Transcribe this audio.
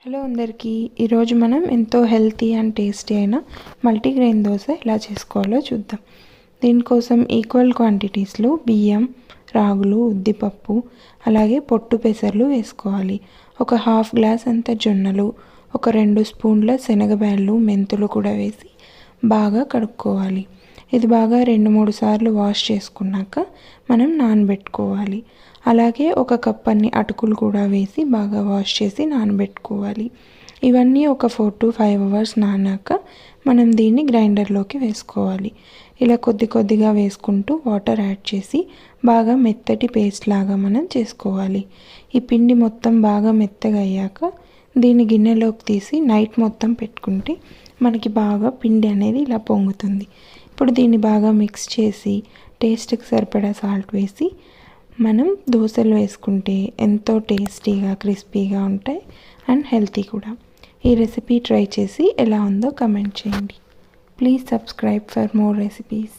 Hello అందరికీ, ఈరోజు మనం ఎంతో హెల్తీ అండ్ టేస్టీ అయిన మల్టీగ్రెయిన్ దోశ ఎలా చేసుకోవాలో చూద్దాం. దీనికోసం ఈక్వల్ క్వాంటిటీస్లో బియ్యం, రాగులు, ఉద్దిపప్పు, అలాగే పొట్టు పెసర్లు వేసుకోవాలి. ఒక హాఫ్ గ్లాస్ అంత జొన్నలు, ఒక 2 స్పూన్ల శనగబ్యాళ్ళు, మెంతులు కూడా వేసి బాగా కడుక్కోవాలి. ఇది బాగా 2-3 సార్లు వాష్ చేసుకున్నాక మనం నానబెట్టుకోవాలి. అలాగే ఒక కప్ అన్ని అటుకులు కూడా వేసి బాగా వాష్ చేసి నానబెట్టుకోవాలి. ఇవన్నీ ఒక 4 to 5 అవర్స్ నానాక మనం దీన్ని గ్రైండర్లోకి వేసుకోవాలి. ఇలా కొద్ది కొద్దిగా వేసుకుంటూ వాటర్ యాడ్ చేసి బాగా మెత్తటి పేస్ట్ లాగా మనం చేసుకోవాలి. ఈ పిండి మొత్తం బాగా మెత్తగా అయ్యాక దీన్ని గిన్నెలోకి తీసి నైట్ మొత్తం పెట్టుకుంటే మనకి బాగా పిండి అనేది ఇలా పొంగుతుంది. ఇప్పుడు దీన్ని బాగా మిక్స్ చేసి టేస్ట్కి సరిపడా సాల్ట్ వేసి మనం దోశలు వేసుకుంటే ఎంతో టేస్టీగా క్రిస్పీగా ఉంటాయి అండ్ హెల్తీ కూడా. ఈ రెసిపీ ట్రై చేసి ఎలా ఉందో కమెంట్ చేయండి. Please subscribe for more recipes.